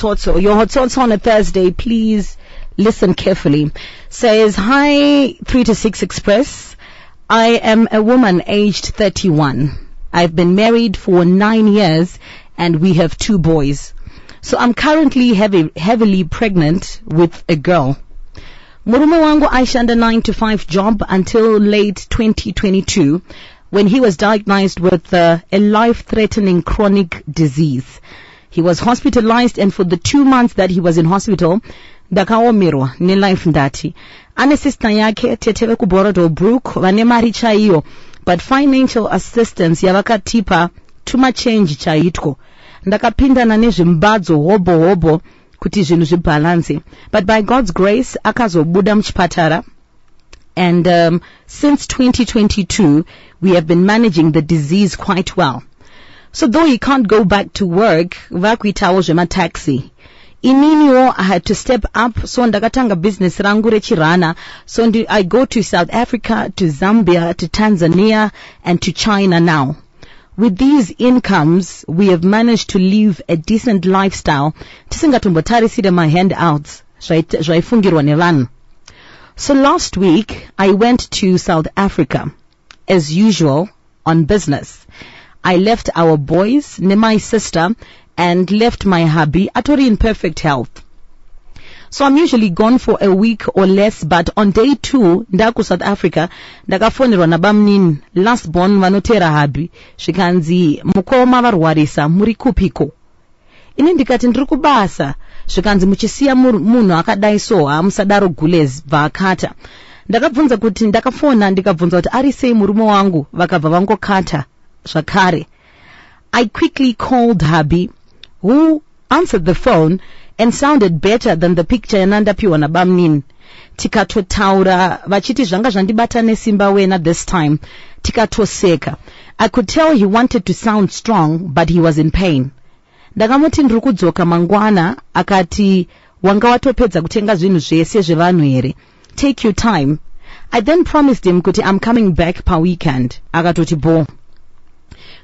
Hototso. Your Hototso on a Thursday, please listen carefully. Says, hi, 3 to 6 Express. I am a woman aged 31. I've been married for 9 years and we have 2 boys. So I'm currently heavily pregnant with a girl. Murume wangu aishanda 9 to 5 job until late 2022 when he was diagnosed with a life-threatening chronic disease. He was hospitalized, and for the 2 months that he was in hospital, ndakaomerwa ne life ndati. Ane sister yake tetewe kuborodo Brook vane mari chaiyo, but financial assistance yavakatipa tuma change chaitko. Ndakapindana nezvimbadzo hobo kuti zvinhu zvibalance. But by God's grace akazobuda muchipatara. And since 2022, we have been managing the disease quite well. So though he can't go back to work, vakuitawo zvemataxi. Ininiwo, I had to step up, so ndakatanga business rangu rechirana. So I go to South Africa, to Zambia, to Tanzania, and to China now. With these incomes, we have managed to live a decent lifestyle. Tisingatombotarisire my handouts. Zvaifungirwa nevanhu. So last week, I went to South Africa, as usual, on business. I left our boys, my sister, and left my hubby, atori in perfect health. So I'm usually gone for a week or less, but on day 2, ndaku South Africa, ndakafonerwa nabamnini, last born vanotera hubby, zvikanzi mukoma varwarisa, muri kupiko. Ini ndikati ndiri kubasa, zvikanzi muchisiya munhu akadai so hamusadaro gulezi bvaakata. Ndakabvunza kuti ndakafona ndikabvunza kuti ari sei murume wangu vakabva vangokata zvakare. I quickly called hubby, who answered the phone and sounded better than the picture yanandapiwa nabamnini. Tikatotaura vachiti zvanga zvandibata nesimba wena this time. Tikatoseka. I could tell he wanted to sound strong, but he was in pain. Ndakamuti ndiri kudzoka mangwana, akati wanga watopedza kutenga zvinhu zvese zvevanhu here. Take your time. I then promised him kuti I'm coming back per weekend. Akatoti bo.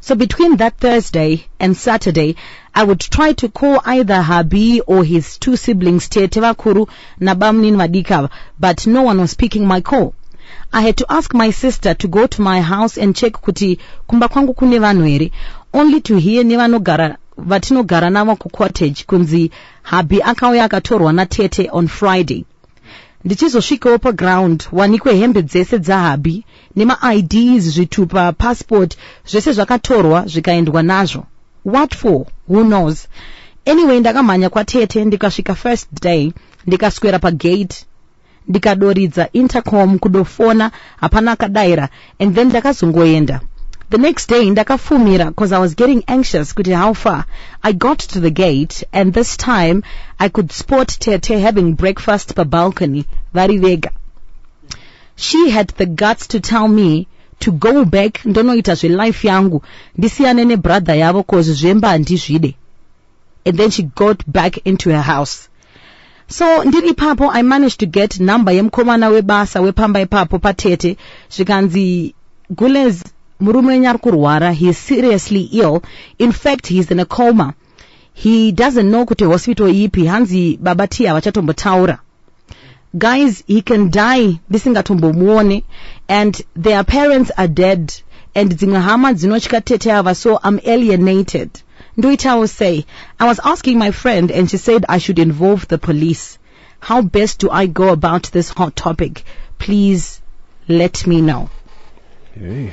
So between that Thursday and Saturday, I would try to call either hubby or his 2 siblings, Tevakuru na Bamnin Madika, but no one was picking my call. I had to ask my sister to go to my house and check kuti kumba kwangu kune vanhu here, only to hear vatinogara navo ku cottage kunzi hubby akauya akatorwa natete on Friday. Ndichizosvikawo paground wanikwe hembe dzese dzahubby nema-IDs, zvitupa, passport, zvese zvakatorwa zvikaendwa nazvo. What for? Who knows? Anyway, ndakamhanya kwatete, ndikasvika first day, ndikaswera pagate, ndikadoridza intercom kudofona, hapana akadaira, and then ndakazongoenda. The next day, ndakafumira, because I was getting anxious kuti how far. I got to the gate, and this time, I could spot Tete having breakfast per balcony, vari vega. She had the guts to tell me to go back, ndonoita zvelife yangu, ndisiyane nebrother yavo cause zvemba handizvide. And then she got back into her house. So ndiri ipapo, I managed to get number yemkomana webasa wepamba ipapo patete, zvikanzi Gulez murume wenyu ari kurwara, he is seriously ill. In fact, he is in a coma. He doesn't know kuti hospital ipi, hanzi babati havachatombotaura. Guys, he can die ndisingatombomuone, and their parents are dead, and dzimwe hama dzinotya tete ava, so I'm alienated. Ndoita will say, I was asking my friend and she said I should involve the police. How best do I go about this hot topic? Please let me know. Hey.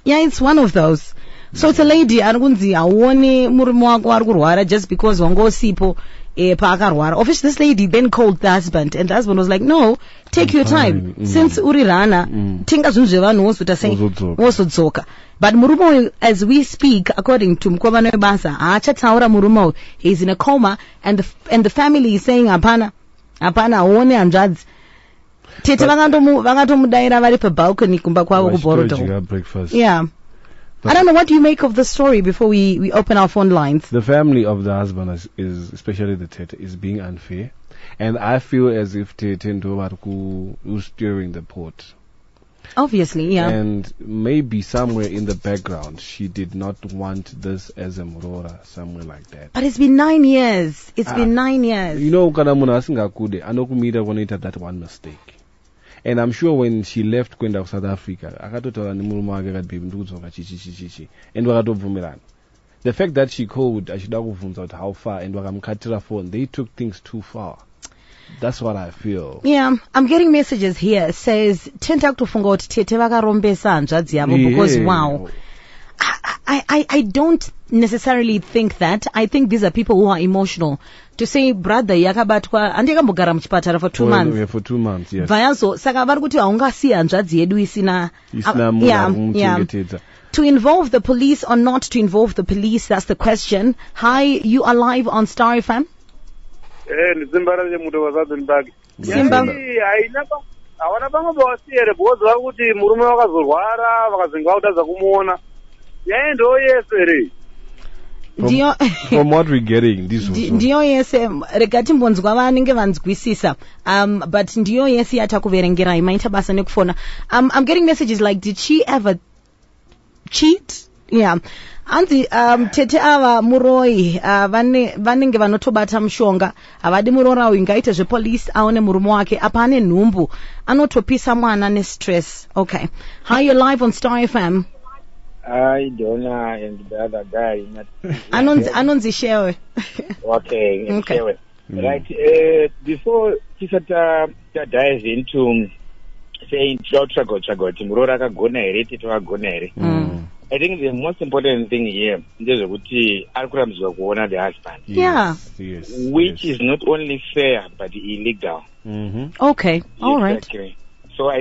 Yeah, it's one of those. So it's a lady, arikunzi awone murume wako ari kurwara just because wangosipo paakarwara. Obviously this lady then called the husband, and the husband was like, no, take your time. Since urirana, tenga zvinhu zvevanhu wosota sei wosodzoka. But murume, as we speak, according to mukoma webasa, haachataura murume, he's in a coma, and the family is saying hapana awone hanzvadzi. Tete vakatomudaira vari pabalcony kumba kwavo kuborodo. Yeah. But I don't know, what do you make of the story before we open our phone lines? The family of the husband is especially the Tete, is being unfair. And I feel as if Tete Ndovarku is steering the pot. Obviously, yeah. And maybe somewhere in the background, she did not want this as a murora, somewhere like that. But it's been 9 years. It's been 9 years. You know, kana munhu asingakude anokumira kunoita that one mistake. And I'm sure when she left kwenda South Africa, akatotaura nemurume wake akati baby ndikudzoka chichi and vakatobvumirana. The fact that she called achida kuvhunza kuti how far and vakamukatira phone, they took things too far. That's what I feel. Yeah, I'm getting messages here. It says tenda kutofunga kuti tete vakarombesa hanzvadzi yavo because wow. I don't necessarily think that. I think these are people who are emotional. To say brother yakabatwa andikambogara muchipatara for 2 months. Yeah, for 2 months, yes. Vayazo saka vari kuti haungasiya hanzvadzi yedu isina to involve the police or not to involve the police, that's the question. Hi, you are live on Star FM. Simba hawana pamwe pawasiyere because vakuti murume vakazorwara vakazinga kutadza kumuona yaendowo yese ere. From what we're getting, this ndiyo yese rega timbonzwa vanenge vanzwisisa but ndiyo yese yatakuverengerai maita basa nekufona. I'm getting messages like, did she ever cheat? Yeah. Anzi tete ava muroi vanenge vanotobata mushonga havadi murora uyu ngaite zvepolice aone murume wake apa ane nhumbu anotopisa mwana nestress. Okay. Hi, you're live on Star FM. I Donna and the other guy. Anonzi Shewe. Okay. Shewe. Right. Before Kisata dives into saying Chagot, Murora Gona ere, Tito Gona ere. I think the most important thing here is that Alkuram is one of the husband. Yes, which is not only fair but illegal. Okay. All right. So I